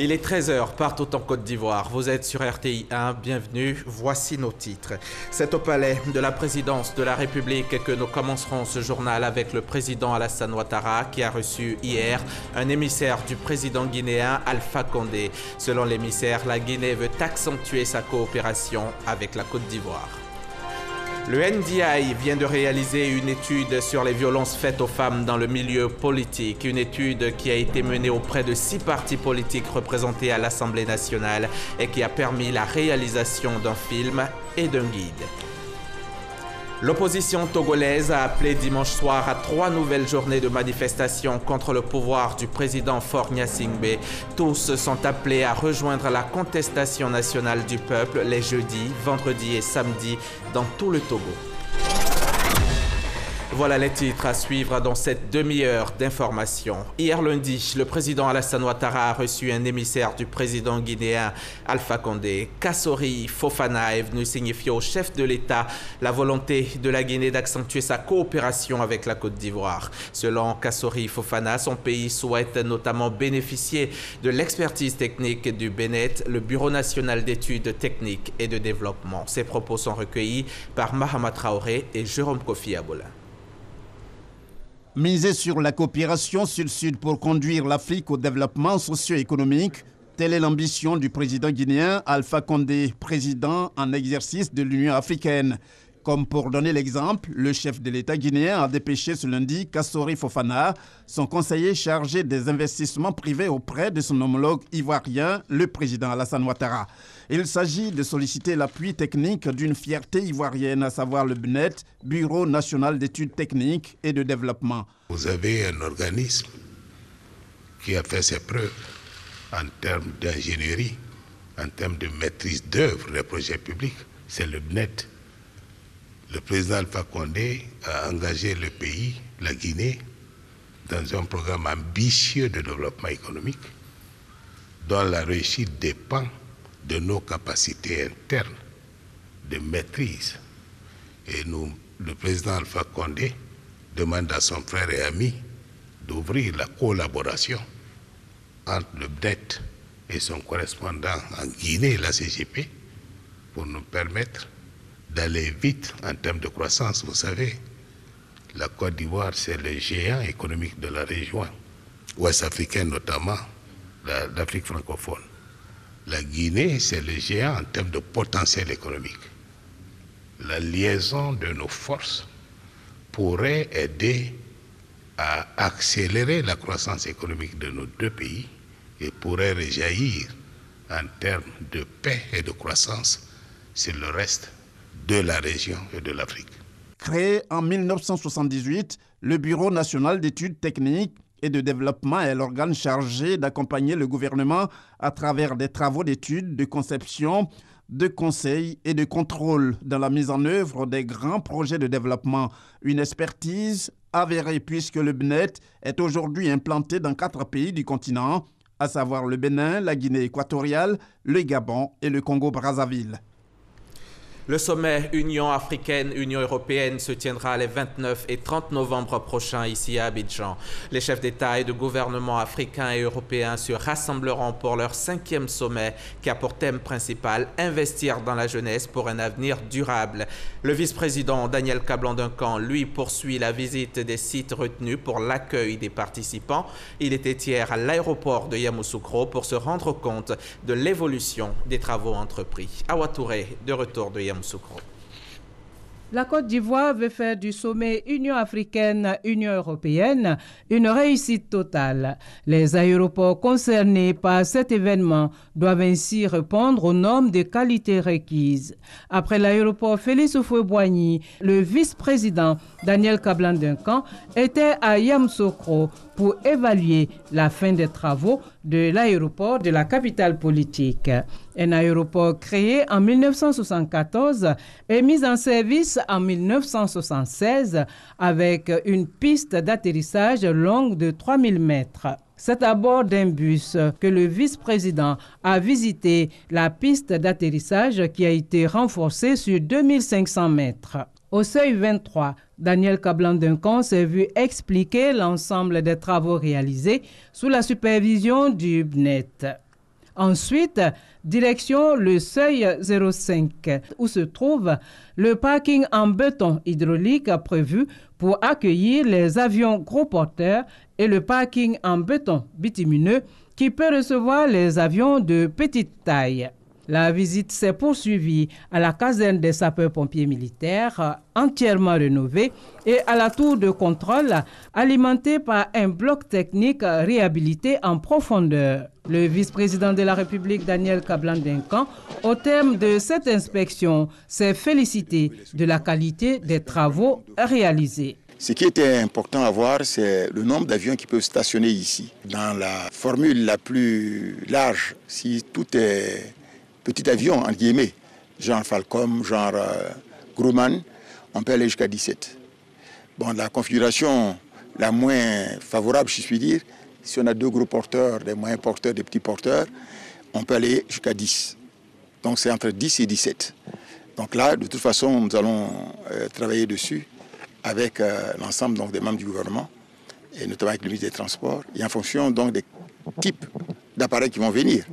Il est 13h partout en Côte d'Ivoire. Vous êtes sur RTI 1, bienvenue. Voici nos titres. C'est au palais de la présidence de la République que nous commencerons ce journal avec le président Alassane Ouattara qui a reçu hier un émissaire du président guinéen Alpha Condé. Selon l'émissaire, la Guinée veut accentuer sa coopération avec la Côte d'Ivoire. Le NDI vient de réaliser une étude sur les violences faites aux femmes dans le milieu politique, une étude qui a été menée auprès de 6 partis politiques représentés à l'Assemblée nationale et qui a permis la réalisation d'un film et d'un guide. L'opposition togolaise a appelé dimanche soir à 3 nouvelles journées de manifestation contre le pouvoir du président Faure Gnassingbé. Tous sont appelés à rejoindre la contestation nationale du peuple les jeudis, vendredis et samedis dans tout le Togo. Voilà les titres à suivre dans cette demi-heure d'information. Hier lundi, le président Alassane Ouattara a reçu un émissaire du président guinéen Alpha Condé. Kassori Fofana est venu signifier au chef de l'État la volonté de la Guinée d'accentuer sa coopération avec la Côte d'Ivoire. Selon Kassori Fofana, son pays souhaite notamment bénéficier de l'expertise technique du BNET, le Bureau national d'études techniques et de développement. Ces propos sont recueillis par Mahama Traoré et Jérôme Kofi Aboula. Miser sur la coopération sud-sud pour conduire l'Afrique au développement socio-économique, telle est l'ambition du président guinéen Alpha Condé, président en exercice de l'Union africaine. Comme pour donner l'exemple, le chef de l'État guinéen a dépêché ce lundi Kassori Fofana, son conseiller chargé des investissements privés auprès de son homologue ivoirien, le président Alassane Ouattara. Il s'agit de solliciter l'appui technique d'une fierté ivoirienne, à savoir le BNET, Bureau national d'études techniques et de développement. Vous avez un organisme qui a fait ses preuves en termes d'ingénierie, en termes de maîtrise d'œuvre des projets publics, c'est le BNET. Le président Alpha Condé a engagé le pays, la Guinée, dans un programme ambitieux de développement économique dont la réussite dépend de nos capacités internes de maîtrise. Et le président Alpha Condé demande à son frère et ami d'ouvrir la collaboration entre le BNET et son correspondant en Guinée, la CGP, pour nous permettre d'aller vite en termes de croissance. Vous savez, la Côte d'Ivoire, c'est le géant économique de la région ouest africaine, notamment l'Afrique francophone. La Guinée, c'est le géant en termes de potentiel économique. La liaison de nos forces pourrait aider à accélérer la croissance économique de nos deux pays et pourrait rejaillir en termes de paix et de croissance sur le reste de la région et de l'Afrique. Créé en 1978, le Bureau national d'études techniques et de développement est l'organe chargé d'accompagner le gouvernement à travers des travaux d'études, de conception, de conseil et de contrôle dans la mise en œuvre des grands projets de développement. Une expertise avérée puisque le BNET est aujourd'hui implanté dans 4 pays du continent, à savoir le Bénin, la Guinée équatoriale, le Gabon et le Congo-Brazzaville. Le sommet Union africaine-Union européenne se tiendra les 29 et 30 novembre prochains ici à Abidjan. Les chefs d'État et de gouvernement africains et européens se rassembleront pour leur 5e sommet qui a pour thème principal « Investir dans la jeunesse pour un avenir durable ». Le vice-président Daniel Kablan-Duncan, lui, poursuit la visite des sites retenus pour l'accueil des participants. Il était hier à l'aéroport de Yamoussoukro pour se rendre compte de l'évolution des travaux entrepris. Awa Touré, de retour de Yamoussoukro. La Côte d'Ivoire veut faire du sommet Union africaine-Union européenne une réussite totale. Les aéroports concernés par cet événement doivent ainsi répondre aux normes de qualité requises. Après l'aéroport Félix Houphouët-Boigny, le vice-président Daniel Kablan-Duncan était à Yamoussoukro pour évaluer la fin des travaux de l'aéroport de la capitale politique. Un aéroport créé en 1974 et mis en service en 1976 avec une piste d'atterrissage longue de 3000 mètres. C'est à bord d'un bus que le vice-président a visité la piste d'atterrissage qui a été renforcée sur 2500 mètres. Au seuil 23, Daniel Kablan-Duncan s'est vu expliquer l'ensemble des travaux réalisés sous la supervision du BNET. Ensuite, direction le seuil 05, où se trouve le parking en béton hydraulique prévu pour accueillir les avions gros porteurs et le parking en béton bitumineux qui peut recevoir les avions de petite taille. La visite s'est poursuivie à la caserne des sapeurs-pompiers militaires, entièrement rénovée, et à la tour de contrôle, alimentée par un bloc technique réhabilité en profondeur. Le vice-président de la République, Daniel Kablan-Duncan, au terme de cette inspection, s'est félicité de la qualité des travaux réalisés. Ce qui était important à voir, c'est le nombre d'avions qui peuvent stationner ici. Dans la formule la plus large, si tout est petit avion, entre guillemets, genre Falcom, genre Grumman, on peut aller jusqu'à 17. Bon, la configuration la moins favorable, si je puis dire, si on a 2 gros porteurs, des moyens porteurs, des petits porteurs, on peut aller jusqu'à 10. Donc c'est entre 10 et 17. Donc là, de toute façon, nous allons travailler dessus avec l'ensemble des membres du gouvernement, et notamment avec le ministre des Transports, et en fonction donc des types d'appareils qui vont venir,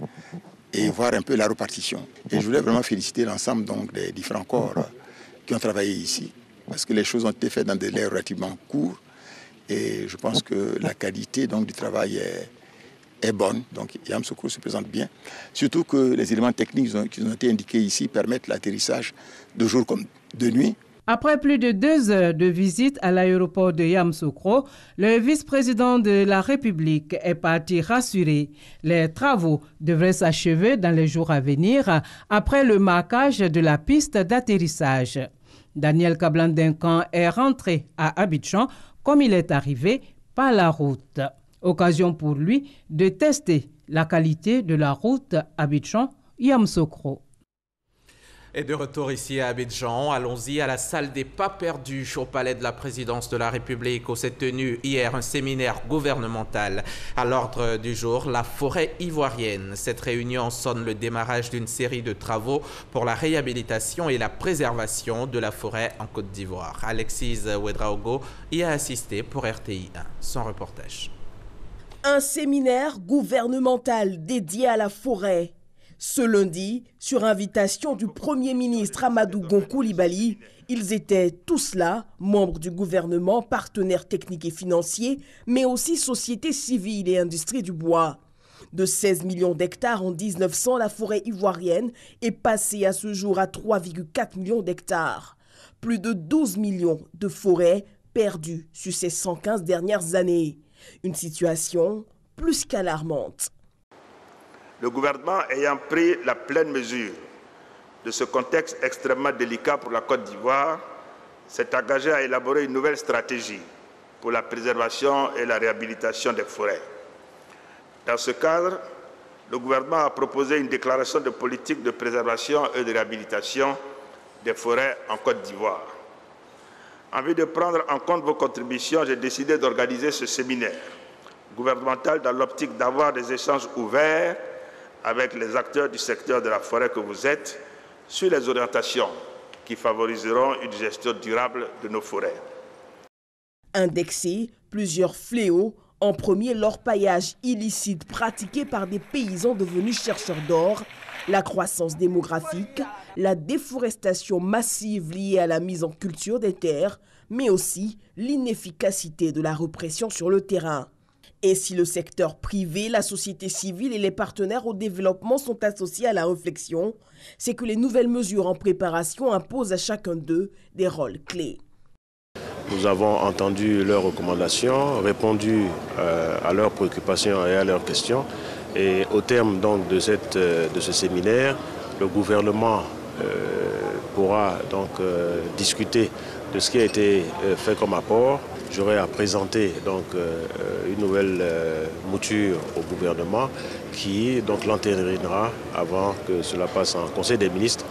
et voir un peu la répartition. Et je voulais vraiment féliciter l'ensemble des différents corps qui ont travaillé ici, parce que les choses ont été faites dans des délais relativement courts, et je pense que la qualité du travail est bonne. Donc Yamoussoukro se présente bien, surtout que les éléments techniques qui ont été indiqués ici permettent l'atterrissage de jour comme de nuit. Après plus de 2 heures de visite à l'aéroport de Yamoussoukro, le vice-président de la République est parti rassuré. Les travaux devraient s'achever dans les jours à venir après le marquage de la piste d'atterrissage. Daniel Kablan-Duncan est rentré à Abidjan comme il est arrivé par la route. Occasion pour lui de tester la qualité de la route Abidjan-Yamoussoukro. Et de retour ici à Abidjan, allons-y à la salle des pas perdus au palais de la présidence de la République où s'est tenu hier un séminaire gouvernemental. À l'ordre du jour, la forêt ivoirienne. Cette réunion sonne le démarrage d'une série de travaux pour la réhabilitation et la préservation de la forêt en Côte d'Ivoire. Alexis Ouedraogo y a assisté pour RTI 1. Son reportage. Un séminaire gouvernemental dédié à la forêt. Ce lundi, sur invitation du Premier ministre Amadou Gon Coulibaly, ils étaient tous là, membres du gouvernement, partenaires techniques et financiers, mais aussi sociétés civiles et industries du bois. De 16 millions d'hectares en 1900, la forêt ivoirienne est passée à ce jour à 3,4 millions d'hectares. Plus de 12 millions de forêts perdues sur ces 115 dernières années. Une situation plus qu'alarmante. Le gouvernement ayant pris la pleine mesure de ce contexte extrêmement délicat pour la Côte d'Ivoire, s'est engagé à élaborer une nouvelle stratégie pour la préservation et la réhabilitation des forêts. Dans ce cadre, le gouvernement a proposé une déclaration de politique de préservation et de réhabilitation des forêts en Côte d'Ivoire. En vue de prendre en compte vos contributions, j'ai décidé d'organiser ce séminaire gouvernemental dans l'optique d'avoir des échanges ouverts avec les acteurs du secteur de la forêt que vous êtes sur les orientations qui favoriseront une gestion durable de nos forêts. Indexer plusieurs fléaux, en premier l'orpaillage illicite pratiqué par des paysans devenus chercheurs d'or, la croissance démographique, la déforestation massive liée à la mise en culture des terres, mais aussi l'inefficacité de la répression sur le terrain. Et si le secteur privé, la société civile et les partenaires au développement sont associés à la réflexion, c'est que les nouvelles mesures en préparation imposent à chacun d'eux des rôles clés. Nous avons entendu leurs recommandations, répondu à leurs préoccupations et à leurs questions. Et au terme donc de ce séminaire, le gouvernement pourra donc discuter de ce qui a été fait comme apport. J'aurai à présenter donc une nouvelle mouture au gouvernement qui donc l'entérinera avant que cela passe en Conseil des ministres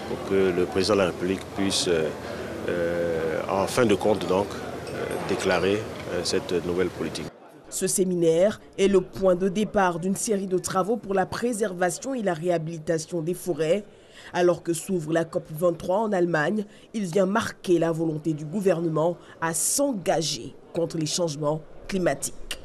pour que le président de la République puisse en fin de compte donc déclarer cette nouvelle politique. Ce séminaire est le point de départ d'une série de travaux pour la préservation et la réhabilitation des forêts. Alors que s'ouvre la COP23 en Allemagne, il vient marquer la volonté du gouvernement à s'engager contre les changements climatiques.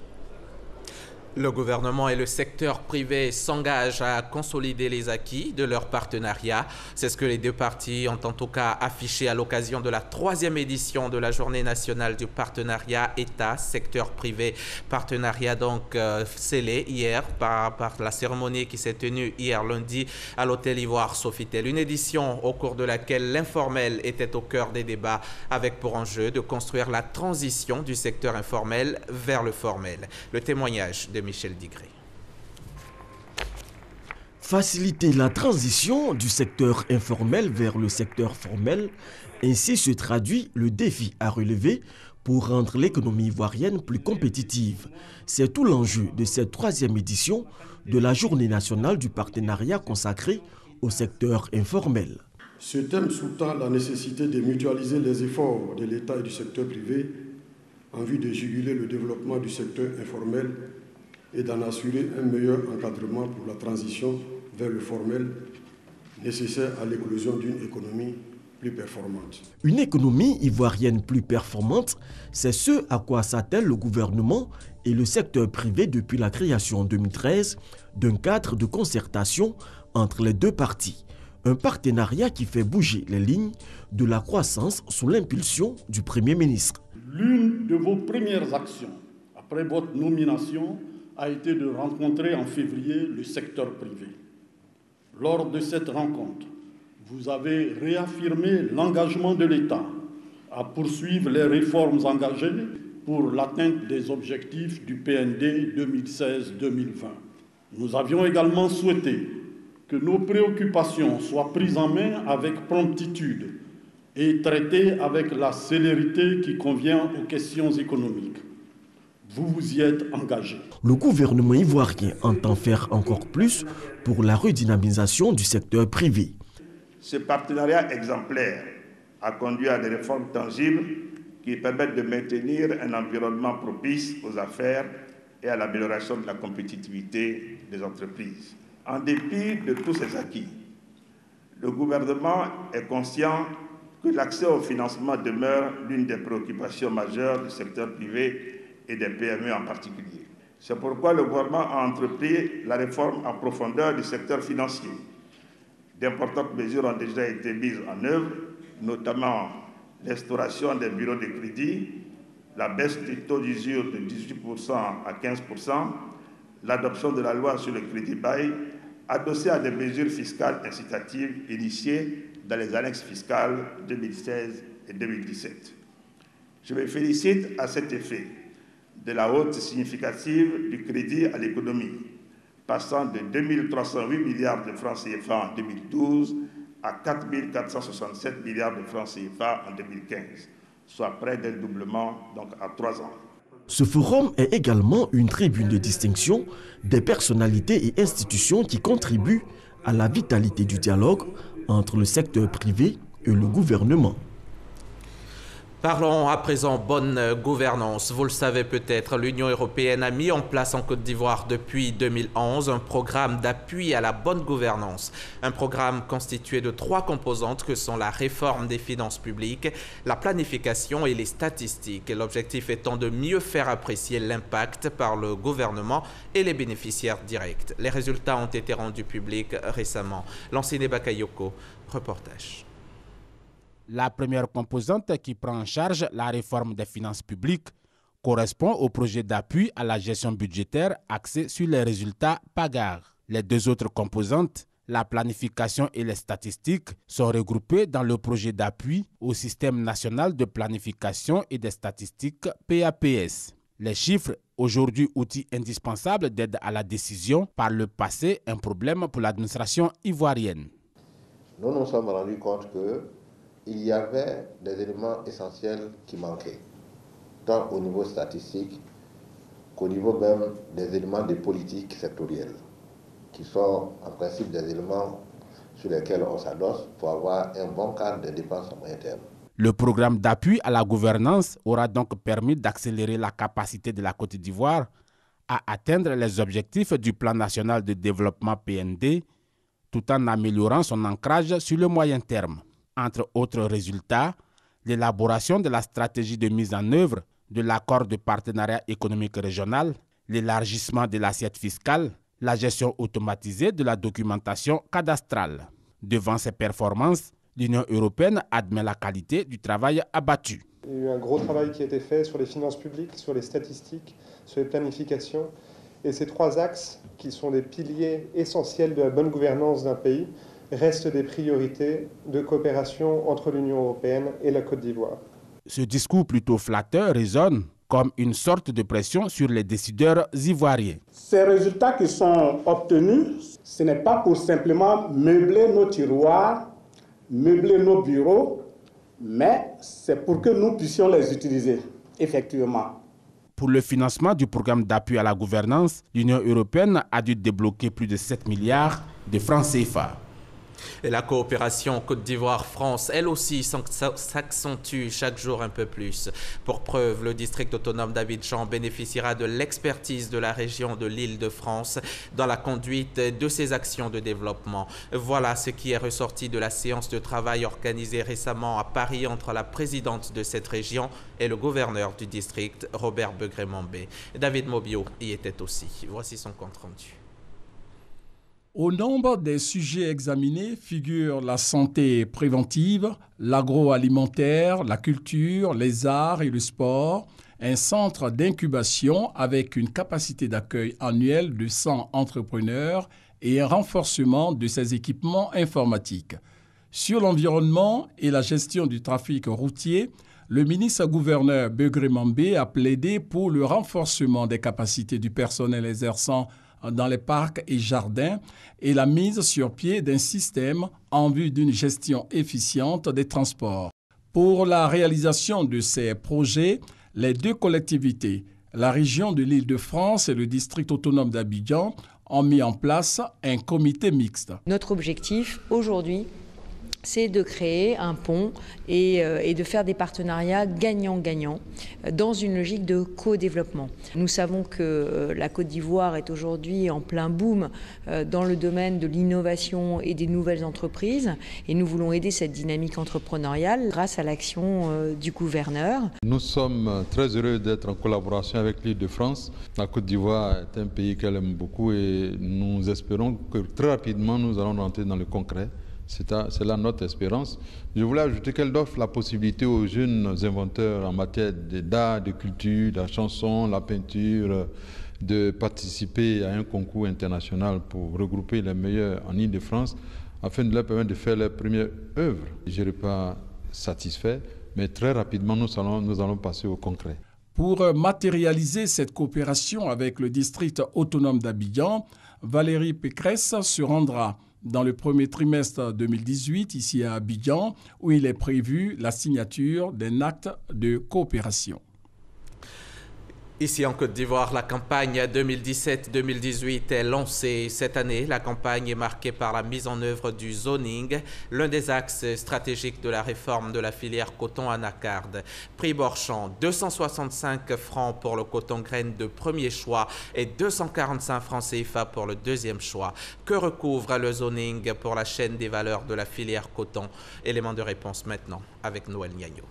Le gouvernement et le secteur privé s'engagent à consolider les acquis de leur partenariat. C'est ce que les deux parties ont en tout cas affiché à l'occasion de la 3e édition de la Journée nationale du partenariat État-secteur privé. Partenariat donc scellé hier par la cérémonie qui s'est tenue hier lundi à l'Hôtel Ivoire Sofitel. Une édition au cours de laquelle l'informel était au cœur des débats avec pour enjeu de construire la transition du secteur informel vers le formel. Le témoignage de Michel Digré. Faciliter la transition du secteur informel vers le secteur formel, ainsi se traduit le défi à relever pour rendre l'économie ivoirienne plus compétitive. C'est tout l'enjeu de cette 3e édition de la Journée nationale du partenariat consacrée au secteur informel. Ce thème sous-tend la nécessité de mutualiser les efforts de l'État et du secteur privé en vue de juguler le développement du secteur informel et d'en assurer un meilleur encadrement pour la transition vers le formel nécessaire à l'éclosion d'une économie plus performante. Une économie ivoirienne plus performante, c'est ce à quoi s'attellent le gouvernement et le secteur privé depuis la création en 2013 d'un cadre de concertation entre les deux parties. Un partenariat qui fait bouger les lignes de la croissance sous l'impulsion du Premier ministre. L'une de vos premières actions après votre nomination a été de rencontrer en février le secteur privé. Lors de cette rencontre, vous avez réaffirmé l'engagement de l'État à poursuivre les réformes engagées pour l'atteinte des objectifs du PND 2016-2020. Nous avions également souhaité que nos préoccupations soient prises en main avec promptitude et traitées avec la célérité qui convient aux questions économiques. Vous vous y êtes engagé. Le gouvernement ivoirien entend faire encore plus pour la redynamisation du secteur privé. Ce partenariat exemplaire a conduit à des réformes tangibles qui permettent de maintenir un environnement propice aux affaires et à l'amélioration de la compétitivité des entreprises. En dépit de tous ces acquis, le gouvernement est conscient que l'accès au financement demeure l'une des préoccupations majeures du secteur privé et des PME en particulier. C'est pourquoi le gouvernement a entrepris la réforme en profondeur du secteur financier. D'importantes mesures ont déjà été mises en œuvre, notamment l'instauration des bureaux de crédit, la baisse du taux d'usure de 18% à 15%, l'adoption de la loi sur le crédit bail, adossée à des mesures fiscales incitatives initiées dans les annexes fiscales 2016 et 2017. Je me félicite à cet effet de la hausse significative du crédit à l'économie, passant de 2 308 milliards de francs CFA en 2012 à 4 467 milliards de francs CFA en 2015, soit près d'un doublement donc à 3 ans. Ce forum est également une tribune de distinction des personnalités et institutions qui contribuent à la vitalité du dialogue entre le secteur privé et le gouvernement. Parlons à présent bonne gouvernance. Vous le savez peut-être, l'Union européenne a mis en place en Côte d'Ivoire depuis 2011 un programme d'appui à la bonne gouvernance. Un programme constitué de 3 composantes que sont la réforme des finances publiques, la planification et les statistiques. L'objectif étant de mieux faire apprécier l'impact par le gouvernement et les bénéficiaires directs. Les résultats ont été rendus publics récemment. Lansine Bakayoko, reportage. La première composante qui prend en charge la réforme des finances publiques correspond au projet d'appui à la gestion budgétaire axé sur les résultats PAGAR. Les 2 autres composantes, la planification et les statistiques, sont regroupées dans le projet d'appui au système national de planification et des statistiques PAPS. Les chiffres, aujourd'hui outil indispensable d'aide à la décision, par le passé un problème pour l'administration ivoirienne. Nous nous sommes rendus compte qu'il y avait des éléments essentiels qui manquaient, tant au niveau statistique qu'au niveau même des éléments de politique sectorielle, qui sont en principe des éléments sur lesquels on s'adosse pour avoir un bon cadre de dépenses à moyen terme. Le programme d'appui à la gouvernance aura donc permis d'accélérer la capacité de la Côte d'Ivoire à atteindre les objectifs du Plan national de développement PND, tout en améliorant son ancrage sur le moyen terme. Entre autres résultats, l'élaboration de la stratégie de mise en œuvre de l'accord de partenariat économique régional, l'élargissement de l'assiette fiscale, la gestion automatisée de la documentation cadastrale. Devant ces performances, l'Union européenne admet la qualité du travail abattu. Il y a eu un gros travail qui a été fait sur les finances publiques, sur les statistiques, sur les planifications. Et ces trois axes, qui sont des piliers essentiels de la bonne gouvernance d'un pays, restent des priorités de coopération entre l'Union européenne et la Côte d'Ivoire. Ce discours plutôt flatteur résonne comme une sorte de pression sur les décideurs ivoiriens. Ces résultats qui sont obtenus, ce n'est pas pour simplement meubler nos tiroirs, meubler nos bureaux, mais c'est pour que nous puissions les utiliser, effectivement. Pour le financement du programme d'appui à la gouvernance, l'Union européenne a dû débloquer plus de 7 milliards de francs CFA. Et la coopération Côte d'Ivoire-France, elle aussi, s'accentue chaque jour un peu plus. Pour preuve, le district autonome d'Abidjan bénéficiera de l'expertise de la région de l'Île-de-France dans la conduite de ses actions de développement. Voilà ce qui est ressorti de la séance de travail organisée récemment à Paris entre la présidente de cette région et le gouverneur du district, Robert Begré-Mambé. David Mobio y était aussi. Voici son compte rendu. Au nombre des sujets examinés figurent la santé préventive, l'agroalimentaire, la culture, les arts et le sport, un centre d'incubation avec une capacité d'accueil annuelle de 100 entrepreneurs et un renforcement de ses équipements informatiques. Sur l'environnement et la gestion du trafic routier, le ministre-gouverneur Begré-Mambé a plaidé pour le renforcement des capacités du personnel exerçant dans les parcs et jardins et la mise sur pied d'un système en vue d'une gestion efficiente des transports. Pour la réalisation de ces projets, les deux collectivités, la région de l'Île-de-France et le district autonome d'Abidjan, ont mis en place un comité mixte. Notre objectif aujourd'hui, c'est de créer un pont et de faire des partenariats gagnant-gagnant dans une logique de co-développement. Nous savons que la Côte d'Ivoire est aujourd'hui en plein boom dans le domaine de l'innovation et des nouvelles entreprises et nous voulons aider cette dynamique entrepreneuriale grâce à l'action du gouverneur. Nous sommes très heureux d'être en collaboration avec l'Île-de-France. La Côte d'Ivoire est un pays qu'elle aime beaucoup et nous espérons que très rapidement nous allons rentrer dans le concret. C'est là notre espérance. Je voulais ajouter qu'elle offre la possibilité aux jeunes inventeurs en matière d'art, de culture, de la chanson, la peinture, de participer à un concours international pour regrouper les meilleurs en Île-de-France afin de leur permettre de faire leur première œuvre. Je ne serai pas satisfait, mais très rapidement nous allons passer au concret. Pour matérialiser cette coopération avec le district autonome d'Abidjan, Valérie Pécresse se rendra dans le premier trimestre 2018, ici à Abidjan, où il est prévu la signature d'un acte de coopération. Ici en Côte d'Ivoire, la campagne 2017-2018 est lancée. Cette année, la campagne est marquée par la mise en œuvre du zoning, l'un des axes stratégiques de la réforme de la filière coton anacarde. Prix Borchamp, 265 francs pour le coton graine de premier choix et 245 francs CFA pour le deuxième choix. Que recouvre le zoning pour la chaîne des valeurs de la filière coton? Élément de réponse maintenant avec Noël Niagno.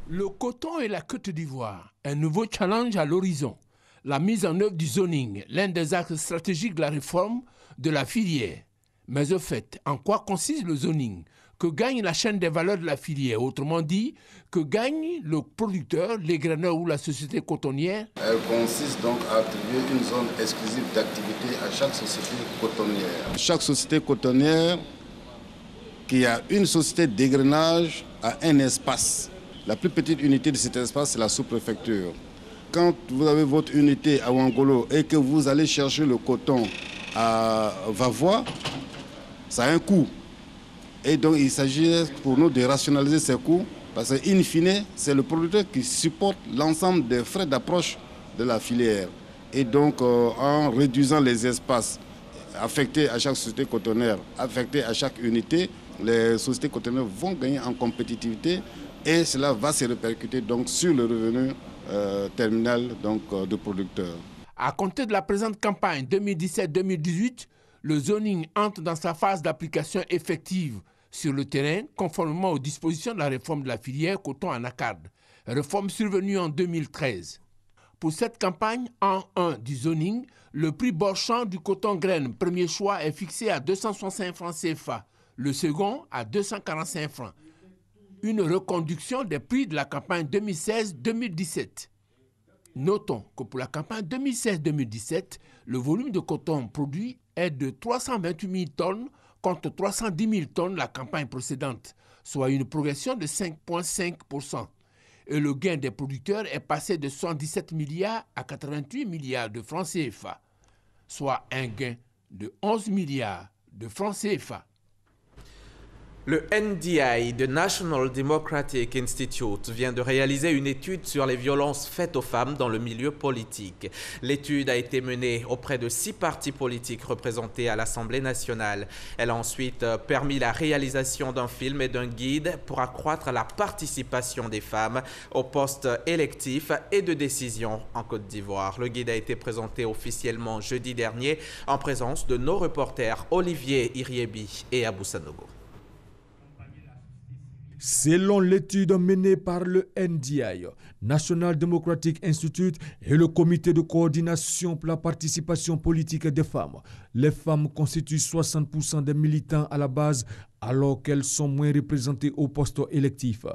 Le coton et la Côte d'Ivoire, un nouveau challenge à l'horizon. La mise en œuvre du zoning, l'un des axes stratégiques de la réforme de la filière. Mais au fait, en quoi consiste le zoning? Que gagne la chaîne des valeurs de la filière? Autrement dit, que gagne le producteur, l'égraineur ou la société cotonnière? Elle consiste donc à attribuer une zone exclusive d'activité à chaque société cotonnière. Chaque société cotonnière qui a une société d'égrainage a un espace. La plus petite unité de cet espace, c'est la sous-préfecture. Quand vous avez votre unité à Ouangolo et que vous allez chercher le coton à Vavois, ça a un coût. Et donc il s'agit pour nous de rationaliser ces coûts parce qu'in fine, c'est le producteur qui supporte l'ensemble des frais d'approche de la filière. Et donc en réduisant les espaces affectés à chaque société cotonnière, affectés à chaque unité, les sociétés cotonnières vont gagner en compétitivité. Et cela va se répercuter donc sur le revenu terminal de producteurs. À compter de la présente campagne 2017-2018, le zoning entre dans sa phase d'application effective sur le terrain, conformément aux dispositions de la réforme de la filière coton anacarde, réforme survenue en 2013. Pour cette campagne, en 1 du zoning, le prix Borchamp du coton graine, premier choix, est fixé à 265 francs CFA, le second à 245 francs. Une reconduction des prix de la campagne 2016-2017. Notons que pour la campagne 2016-2017, le volume de coton produit est de 328 000 tonnes contre 310 000 tonnes la campagne précédente, soit une progression de 5,5%. Et le gain des producteurs est passé de 77 milliards à 88 milliards de francs CFA, soit un gain de 11 milliards de francs CFA. Le NDI, The National Democratic Institute, vient de réaliser une étude sur les violences faites aux femmes dans le milieu politique. L'étude a été menée auprès de 6 partis politiques représentés à l'Assemblée nationale. Elle a ensuite permis la réalisation d'un film et d'un guide pour accroître la participation des femmes aux postes électifs et de décision en Côte d'Ivoire. Le guide a été présenté officiellement jeudi dernier en présence de nos reporters Olivier Iriebi et Abou Sanogo. Selon l'étude menée par le NDI, National Democratic Institute et le comité de coordination pour la participation politique des femmes, les femmes constituent 60% des militants à la base alors qu'elles sont moins représentées au poste électif.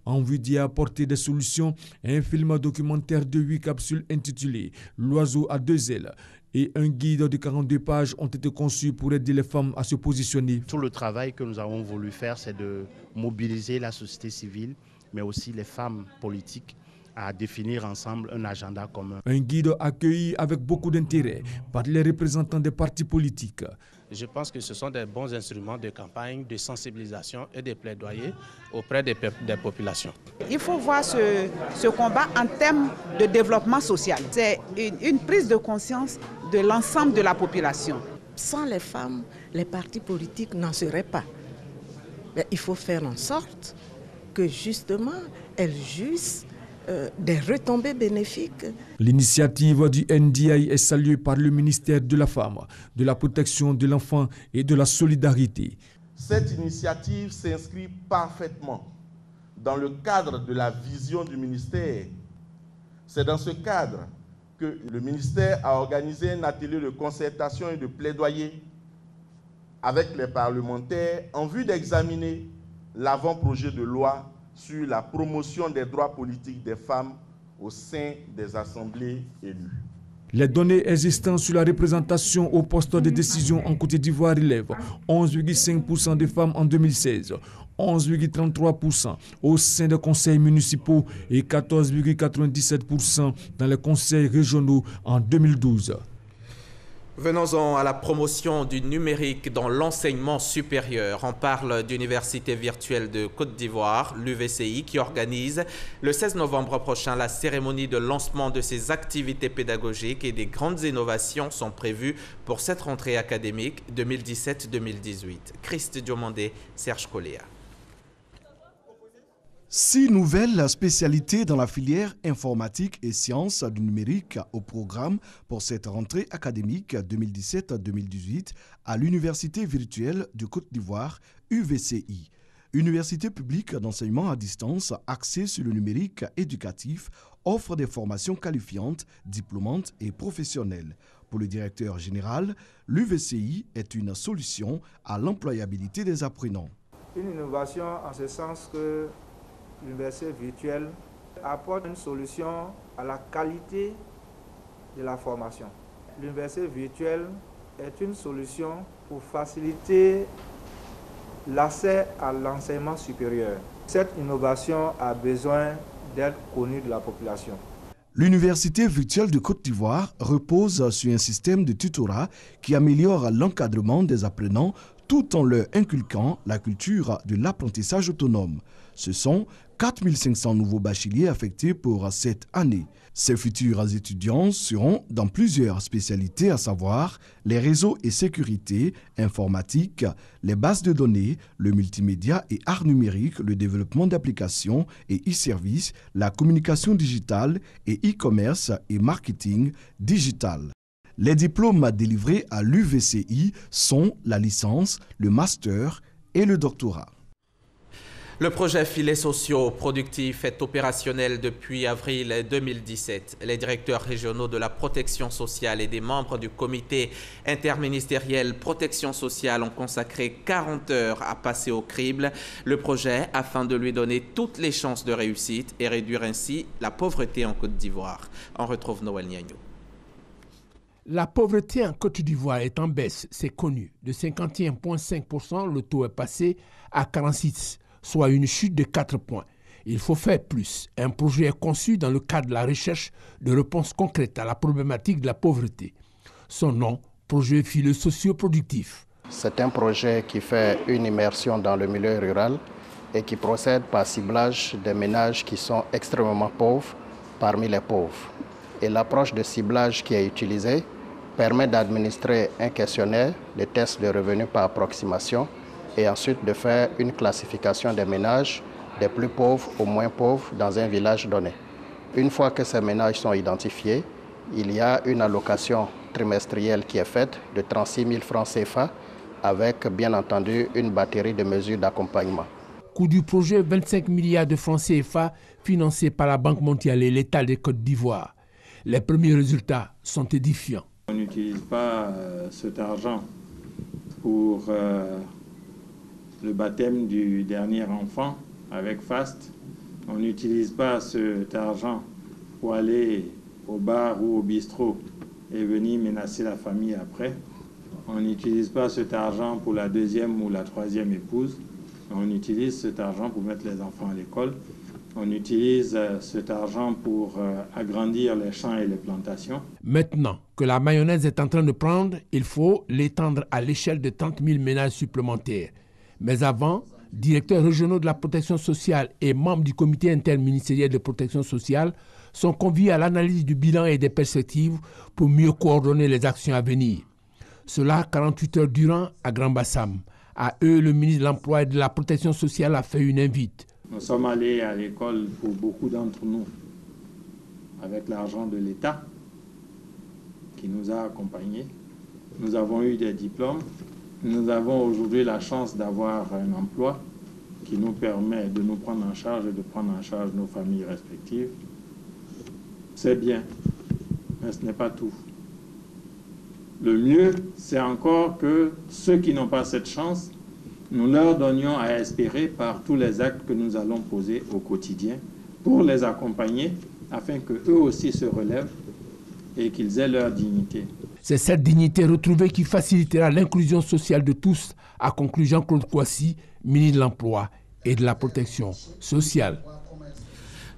En vue d'y apporter des solutions, un film documentaire de 8 capsules intitulé « L'oiseau à 2 ailes » et un guide de 42 pages ont été conçus pour aider les femmes à se positionner. Tout le travail que nous avons voulu faire, c'est de mobiliser la société civile, mais aussi les femmes politiques, à définir ensemble un agenda commun. Un guide accueilli avec beaucoup d'intérêt par les représentants des partis politiques. Je pense que ce sont des bons instruments de campagne, de sensibilisation et de plaidoyer auprès des populations. Il faut voir ce combat en termes de développement social. C'est une prise de conscience de l'ensemble de la population. Sans les femmes, les partis politiques n'en seraient pas. Mais il faut faire en sorte que justement elles jouissent des retombées bénéfiques. L'initiative du NDI est saluée par le ministère de la Femme, de la Protection de l'Enfant et de la Solidarité. Cette initiative s'inscrit parfaitement dans le cadre de la vision du ministère. C'est dans ce cadre que le ministère a organisé un atelier de concertation et de plaidoyer avec les parlementaires en vue d'examiner l'avant-projet de loi sur la promotion des droits politiques des femmes au sein des assemblées élues. Les données existantes sur la représentation au poste de décision en Côte d'Ivoire relèvent 11,5% des femmes en 2016, 11,33% au sein des conseils municipaux et 14,97% dans les conseils régionaux en 2012. Venons-en à la promotion du numérique dans l'enseignement supérieur. On parle d'Université virtuelle de Côte d'Ivoire, l'UVCI, qui organise le 16 novembre prochain la cérémonie de lancement de ses activités pédagogiques et des grandes innovations sont prévues pour cette rentrée académique 2017-2018. Christ Diomandé, Serge Coléa. 6 nouvelles spécialités dans la filière informatique et sciences du numérique au programme pour cette rentrée académique 2017-2018 à l'Université virtuelle de Côte d'Ivoire, UVCI. Université publique d'enseignement à distance axée sur le numérique éducatif, offre des formations qualifiantes, diplômantes et professionnelles. Pour le directeur général, l'UVCI est une solution à l'employabilité des apprenants. Une innovation en ce sens que l'université virtuelle apporte une solution à la qualité de la formation. L'université virtuelle est une solution pour faciliter l'accès à l'enseignement supérieur. Cette innovation a besoin d'être connue de la population. L'Université virtuelle de Côte d'Ivoire repose sur un système de tutorat qui améliore l'encadrement des apprenants tout en leur inculquant la culture de l'apprentissage autonome. Ce sont 4500 nouveaux bacheliers affectés pour cette année. Ces futurs étudiants seront dans plusieurs spécialités, à savoir les réseaux et sécurité, informatique, les bases de données, le multimédia et art numérique, le développement d'applications et e-services, la communication digitale et e-commerce et marketing digital. Les diplômes délivrés à l'UVCI sont la licence, le master et le doctorat. Le projet Filets sociaux productifs est opérationnel depuis avril 2017. Les directeurs régionaux de la protection sociale et des membres du comité interministériel protection sociale ont consacré 40 heures à passer au crible le projet afin de lui donner toutes les chances de réussite et réduire ainsi la pauvreté en Côte d'Ivoire. On retrouve Noël Niagno. La pauvreté en Côte d'Ivoire est en baisse, c'est connu. De 51,5%, le taux est passé à 46%, soit une chute de 4 points. Il faut faire plus. Un projet est conçu dans le cadre de la recherche de réponses concrètes à la problématique de la pauvreté. Son nom, projet Filets sociaux productifs. C'est un projet qui fait une immersion dans le milieu rural et qui procède par ciblage des ménages qui sont extrêmement pauvres parmi les pauvres. Et l'approche de ciblage qui est utilisée permet d'administrer un questionnaire, des tests de revenus par approximation et ensuite de faire une classification des ménages des plus pauvres aux moins pauvres dans un village donné. Une fois que ces ménages sont identifiés, il y a une allocation trimestrielle qui est faite de 36 000 francs CFA avec bien entendu une batterie de mesures d'accompagnement. Coût du projet 25 milliards de francs CFA financés par la Banque mondiale et l'État de Côte d'Ivoire. Les premiers résultats sont édifiants. On n'utilise pas cet argent pour le baptême du dernier enfant avec FAST. On n'utilise pas cet argent pour aller au bar ou au bistrot et venir menacer la famille après. On n'utilise pas cet argent pour la deuxième ou la troisième épouse. On utilise cet argent pour mettre les enfants à l'école. On utilise cet argent pour agrandir les champs et les plantations. Maintenant que la mayonnaise est en train de prendre, il faut l'étendre à l'échelle de 30 000 ménages supplémentaires. Mais avant, directeurs régionaux de la protection sociale et membres du comité interministériel de protection sociale sont conviés à l'analyse du bilan et des perspectives pour mieux coordonner les actions à venir. Cela 48 heures durant à Grand Bassam. À eux, le ministre de l'Emploi et de la Protection sociale a fait une invite. Nous sommes allés à l'école pour beaucoup d'entre nous avec l'argent de l'État qui nous a accompagnés. Nous avons eu des diplômes. Nous avons aujourd'hui la chance d'avoir un emploi qui nous permet de nous prendre en charge et de prendre en charge nos familles respectives. C'est bien, mais ce n'est pas tout. Le mieux, c'est encore que ceux qui n'ont pas cette chance, nous leur donnions à espérer par tous les actes que nous allons poser au quotidien pour les accompagner afin qu'eux aussi se relèvent et qu'ils aient leur dignité. C'est cette dignité retrouvée qui facilitera l'inclusion sociale de tous, a conclu Jean-Claude Kouassi, ministre de l'Emploi et de la Protection sociale.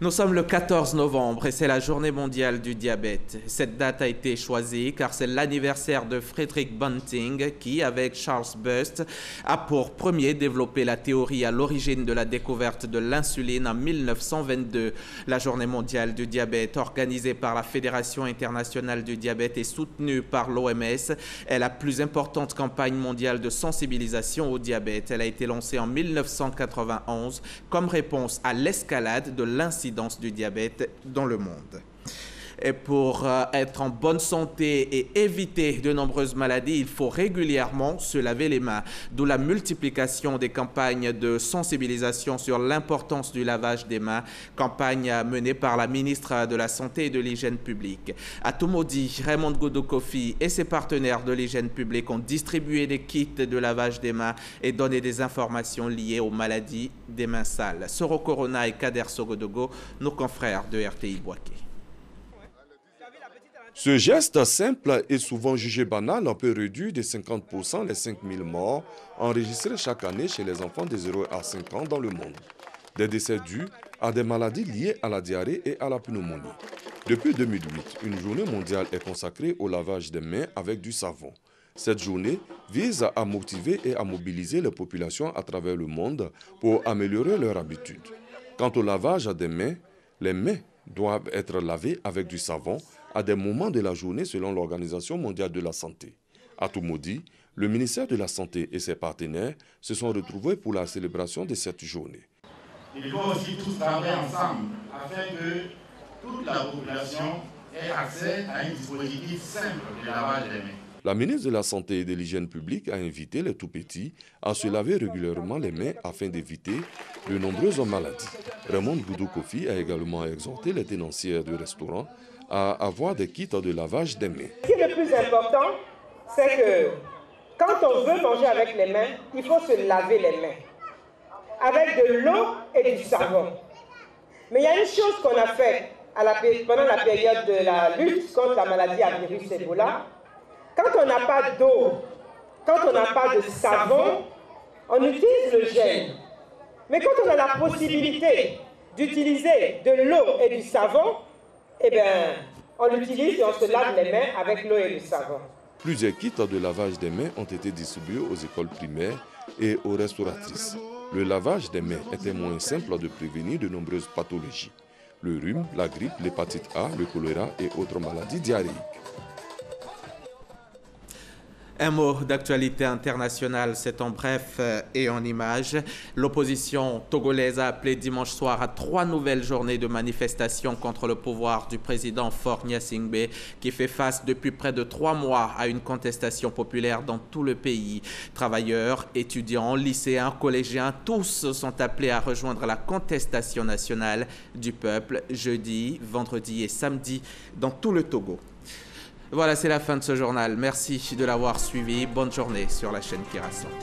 Nous sommes le 14 novembre et c'est la journée mondiale du diabète. Cette date a été choisie car c'est l'anniversaire de Frederick Banting qui, avec Charles Bust, a pour premier développé la théorie à l'origine de la découverte de l'insuline en 1922. La journée mondiale du diabète, organisée par la Fédération internationale du diabète et soutenue par l'OMS, est la plus importante campagne mondiale de sensibilisation au diabète. Elle a été lancée en 1991 comme réponse à l'escalade de l'incidence du diabète dans le monde. Et pour être en bonne santé et éviter de nombreuses maladies, il faut régulièrement se laver les mains. D'où la multiplication des campagnes de sensibilisation sur l'importance du lavage des mains, campagne menée par la ministre de la Santé et de l'Hygiène publique. À Toumoudi, Raymond Goudou-Kofi et ses partenaires de l'hygiène publique ont distribué des kits de lavage des mains et donné des informations liées aux maladies des mains sales. Soro Corona et Kader Sogodogo, nos confrères de RTI Boaké. Ce geste simple et souvent jugé banal peut réduire de 50% les 5000 morts enregistrés chaque année chez les enfants de 0 à 5 ans dans le monde. Des décès dus à des maladies liées à la diarrhée et à la pneumonie. Depuis 2008, une journée mondiale est consacrée au lavage des mains avec du savon. Cette journée vise à motiver et à mobiliser les populations à travers le monde pour améliorer leurs habitudes. Quant au lavage des mains, les mains doivent être lavées avec du savon à des moments de la journée selon l'Organisation mondiale de la santé. À Toumoudi, le ministère de la Santé et ses partenaires se sont retrouvés pour la célébration de cette journée. Il faut aussi tous travailler ensemble afin que toute la population ait accès à un dispositif simple de lavage des mains. La ministre de la Santé et de l'Hygiène publique a invité les tout-petits à se laver régulièrement les mains afin d'éviter de nombreuses maladies. Raymond Boudou Kofi a également exhorté les tenancières du restaurant à avoir des kits de lavage des mains. Ce qui est le plus important, c'est que quand on veut manger avec les mains, il faut se laver les mains avec de l'eau et du savon. Mais il y a une chose qu'on a faite pendant la période de la lutte contre la maladie à virus Ebola. Quand on n'a pas d'eau, quand on n'a pas de savon, on utilise le gel. Mais quand on a la possibilité d'utiliser de l'eau et du savon, eh bien, on l'utilise et on se lave les mains avec l'eau et le savon. Plusieurs kits de lavage des mains ont été distribués aux écoles primaires et aux restauratrices. Le lavage des mains est un moyen simple de prévenir de nombreuses pathologies. Le rhume, la grippe, l'hépatite A, le choléra et autres maladies diarrhéiques. Un mot d'actualité internationale, c'est en bref et en images. L'opposition togolaise a appelé dimanche soir à 3 nouvelles journées de manifestations contre le pouvoir du président Faure Gnassingbé, qui fait face depuis près de 3 mois à une contestation populaire dans tout le pays. Travailleurs, étudiants, lycéens, collégiens, tous sont appelés à rejoindre la contestation nationale du peuple jeudi, vendredi et samedi dans tout le Togo. Voilà, c'est la fin de ce journal. Merci de l'avoir suivi. Bonne journée sur la chaîne qui rassemble.